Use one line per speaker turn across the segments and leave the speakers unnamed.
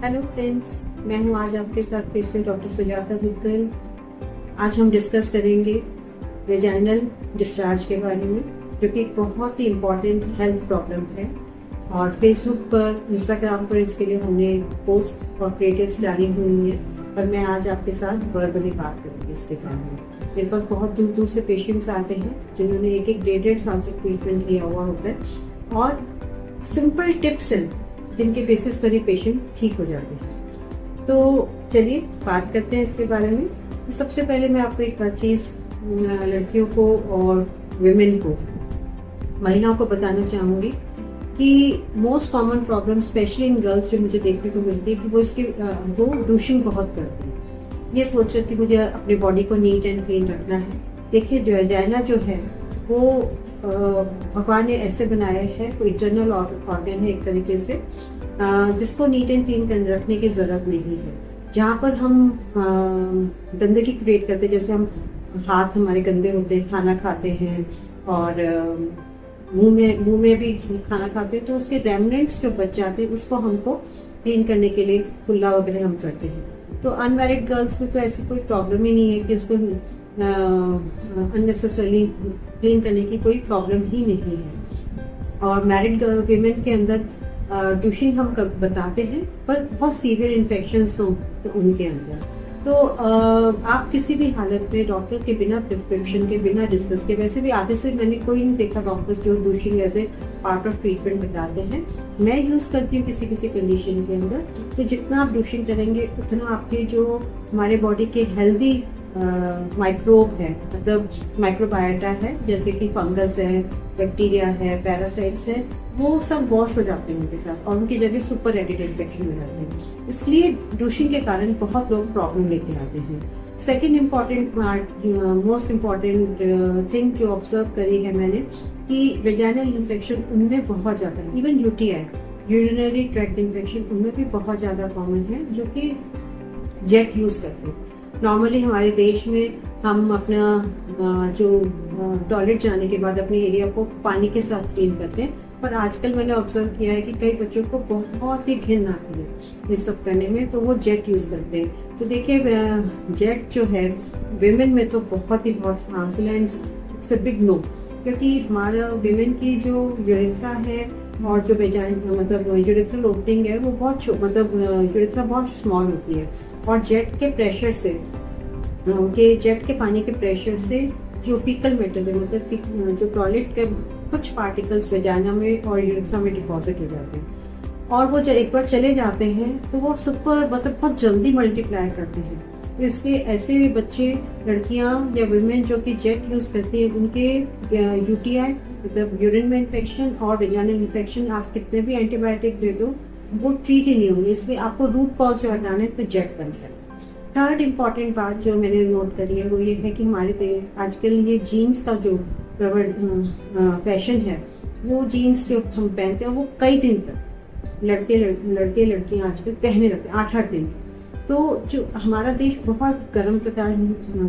Hello friends, मैं हूं आज आपके साथ फिर से डॉक्टर सुजाता मित्तल। आज हम डिस्कस करेंगे वेजाइनल डिस्चार्ज के बारे में, जो कि एक बहुत ही इम्पॉर्टेंट हेल्थ प्रॉब्लम है। और फेसबुक पर, इंस्टाग्राम पर इसके लिए हमने पोस्ट और क्रिएटिव्स डाली हुई है, और मैं आज आपके साथ वर्बली बात करूँगी इसके बारे में। मेरे पास बहुत दूर दूर से पेशेंट्स आते हैं जिन्होंने एक 1.5 साल तक ट्रीटमेंट लिया हुआ होता है, और सिंपल टिप्स हैं जिनके बेसिस पर ही पेशेंट ठीक हो जाते हैं। तो चलिए बात करते हैं इसके बारे में। तो सबसे पहले मैं आपको एक चीज़ लड़कियों को और विमेन को, महिलाओं को बताना चाहूँगी कि most common problem specially in girls जो मुझे देखने को मिलती है कि वो डूशिंग बहुत करती है। ये सोच रहे कि मुझे अपने बॉडी को नीट एंड क्लीन रखना है। देखिए, जो वेजाइना जो है वो भगवान ने ऐसे बनाया है, कोई इंटरनल ऑर्गन है एक तरीके से, जिसको नीट एंड क्लीन रखने की जरूरत नहीं है। जहाँ पर हम गंदगी क्रिएट करते हैं, जैसे हम हाथ हमारे गंदे होते हैं, खाना खाते हैं, और मुंह में भी खाना खाते हैं, तो उसके रेमनेंट्स जो बच जाते हैं उसको हमको क्लीन करने के लिए कुल्ला वगैरह हम करते हैं। तो अनमैरिड गर्ल्स में तो ऐसी कोई प्रॉब्लम ही नहीं है कि इसको अननेसेसरली क्लीन करने की कोई प्रॉब्लम ही नहीं है। और मैरिड वीमेन के अंदर डूशिंग हम बताते हैं, पर बहुत सीवियर इन्फेक्शंस हो तो उनके अंदर तो आप किसी भी हालत में डॉक्टर के बिना, प्रिस्क्रिप्शन के बिना, डिस्कस के, वैसे भी आधे से मैंने कोई नहीं देखा डॉक्टर जो douching as a part of treatment बताते हैं। मैं यूज करती हूँ किसी किसी कंडीशन के अंदर। तो जितना आप डूशिंग करेंगे उतना आपके जो हमारे बॉडी के हेल्दी माइक्रोब है, मतलब माइक्रोबायोटा है, जैसे कि फंगस है, बैक्टीरिया है, पैरासाइट्स है, वो सब वॉश हो जाते हैं उनके साथ, और उनकी जगह सुपर एडिड इन्फेक्शन हो जाते हैं। इसलिए डूशिंग के कारण बहुत लोग प्रॉब्लम लेके आते हैं। Second important part, most important thing जो ऑब्जर्व करी है मैंने, कि वेजाइनल इन्फेक्शन उनमें बहुत ज़्यादा है। Even UTI, urinary tract infection, उनमें भी बहुत ज़्यादा कॉमन है, जो कि जेट यूज़ करते हैं। नॉर्मली हमारे देश में हम अपना जो टॉयलेट जाने के बाद अपने एरिया को पानी के साथ क्लीन करते हैं, पर आजकल मैंने ऑब्जर्व किया है कि कई बच्चों को बहुत ही घिन आती है इस सब करने में, तो वो जेट यूज़ करते हैं। तो देखिए, जेट जो है विमेन में तो बहुत हार्मफुल है, इट्स अ बिग नो, क्योंकि हमारा विमेन की जो यूरेथ्रा है और जो वेजाइना, मतलब यूरेथ्रल ओपनिंग है, वो यूरेथ्रा बहुत स्मॉल होती है, और जेट के प्रेशर से, जेट के पानी के प्रेशर से जो फीकल मैटर है, मतलब कि जो टॉयलेट के कुछ पार्टिकल्स वेजाइना में और यूरेथ्रा में डिपॉजिट हो जाते हैं, और वो जब एक बार चले जाते हैं तो वो बहुत जल्दी मल्टीप्लाई करते हैं। तो इसलिए ऐसे बच्चे, लड़कियां या विमेन जो कि जेट यूज करती है, उनके यूटीआई, मतलब यूरिन में इन्फेक्शन और वेजाइनल इन्फेक्शन, आप कितने भी एंटीबायोटिक दे दो वो ट्रीट ही नहीं होंगे। इसलिए आपको रूट कॉज जो हटाना है तो जेट बंद करना। थर्ड इम्पॉर्टेंट बात जो मैंने नोट करी है वो ये है कि हमारे आजकल ये जीन्स का जो फैशन है, वो जीन्स जो हम पहनते हैं वो कई दिन तक लड़कियां आजकल पहने रहते हैं, 8-8 दिन। तो जो हमारा देश बहुत गर्म प्रधान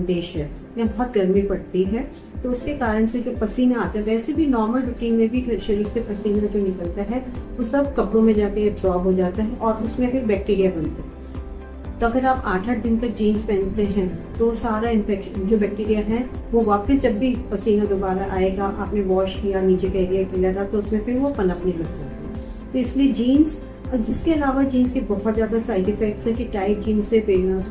देश है, यहाँ बहुत गर्मी पड़ती है, तो उसके कारण से जो पसीना आता है, वैसे भी नॉर्मल रूटीन में भी शरीर से पसीना जो निकलता है वो सब कपड़ों में जाके एब्जॉर्ब हो जाता है, और उसमें फिर बैक्टीरिया बनते हैं। तो अगर आप 8-8 दिन तक जीन्स पहनते हैं तो सारा इन्फेक्शन, जो बैक्टीरिया है, वो वापस जब भी पसीना दोबारा आएगा, आपने वॉश किया, नीचे का एरिया क्लीन रहा, तो उसमें फिर वो पनपने लग जाता है। तो इसलिए जीन्स, और इसके अलावा जीन्स के बहुत ज़्यादा साइड इफेक्ट्स है कि टाइट जीन्स से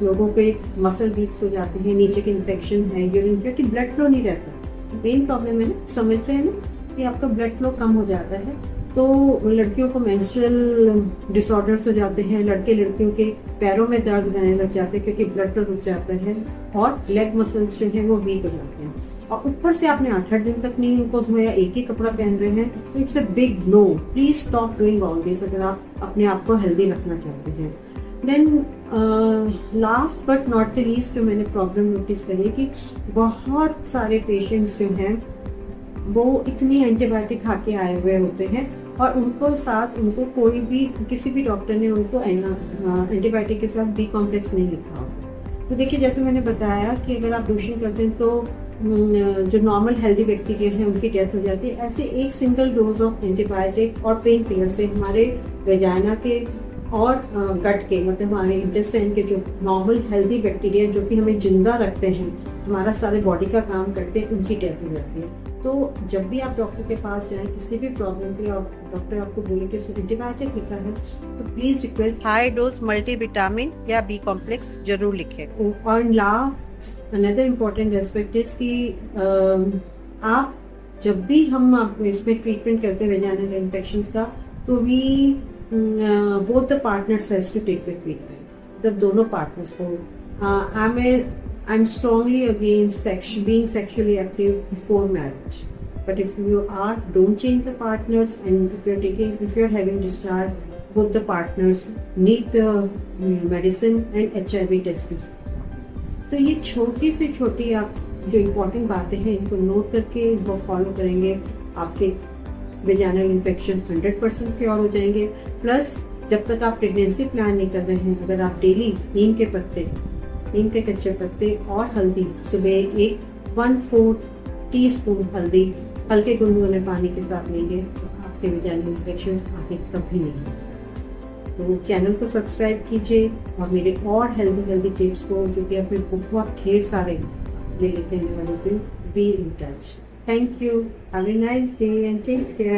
लोगों के मसल वीक्स हो जाते हैं, नीचे के इन्फेक्शन है, यूरिन, क्योंकि ब्लड फ्लो नहीं रहता। मेन प्रॉब्लम है ना, समझ रहे हैं ना, कि आपका ब्लड फ्लो कम हो जाता है, तो लड़कियों को मेंस्ट्रुअल डिसऑर्डर्स हो जाते हैं, लड़कियों के पैरों में दर्द रहने लग जाते हैं क्योंकि ब्लड फ्लो रुक जाता है, और लेग मसल्स जो हैं वो वीक हो जाते हैं। और ऊपर से आपने 8-8 दिन तक नहीं उनको धोया, एक ही कपड़ा पहन रहे हैं, तो it's a big no. Please stop doing all this अगर आप अपने आप को हेल्दी रखना चाहते हैं। Then last but not the least जो मैंने प्रॉब्लम नोटिस करी कि बहुत सारे पेशेंट्स जो हैं वो इतनी एंटीबायोटिक खा के आए हुए होते हैं, और उनको कोई भी, किसी भी डॉक्टर ने उनको एंटीबायोटिक के साथ बी कॉम्प्लेक्स नहीं लिखा होता। तो देखिए, जैसे मैंने बताया कि अगर आप डूशिंग करते हैं तो जो नॉर्मल हेल्दी बैक्टीरिया हैं उनकी डेथ हो जाती है। ऐसे एक सिंगल डोज ऑफ एंटीबायोटिक और पेन किलर से हमारे वेजाइना के और गट के मतलब हमारे इंटेस्टाइन के जो नॉर्मल हेल्दी बैक्टीरिया जो कि हमें जिंदा रखते हैं, हमारा सारे बॉडी का काम करते हैं, उनकी टेस्टिंग करती है। तो जब भी आप डॉक्टर के पास जाएं किसी भी प्रॉब्लम के लिए और डॉक्टर आपको बोले कि उसमें एंटीबायोटिक लिखा है, तो please request high dose multivitamin या बी कॉम्प्लेक्स जरूर लिखें। और last another important aspect is कि आप जब भी हम इसमें ट्रीटमेंट करते हैं वेजाइनल इन्फेक्शंस का, तो we both the partners has to take the treatment. तब दोनों पार्टनर्स को I'm strongly against being sexually active before marriage. But if you are, don't change the partners, and if you're having discharge, both the partners need the medicine and HIV testing. तो ये छोटी से छोटी आप जो important बातें हैं इनको नोट करके इनको फॉलो करेंगे, आपके वेजाइनल इन्फेक्शन 100% क्योर हो जाएंगे। प्लस जब तक आप प्रेगनेंसी प्लान नहीं कर रहे हैं, अगर आप डेली नीम के कच्चे पत्ते और हल्दी सुबह 1/4 टीस्पून हल्दी हल्के गुनगुने पानी के साथ लेंगे तो आपके वेजाइनल इन्फेक्शन आगे कभी नहीं। तो चैनल को सब्सक्राइब कीजिए और मेरे और हेल्दी टिप्स को जो कि अपने बहुत ढेर सारे ले लेते हैं वाले be in touch. Thank you, have a nice day and take care.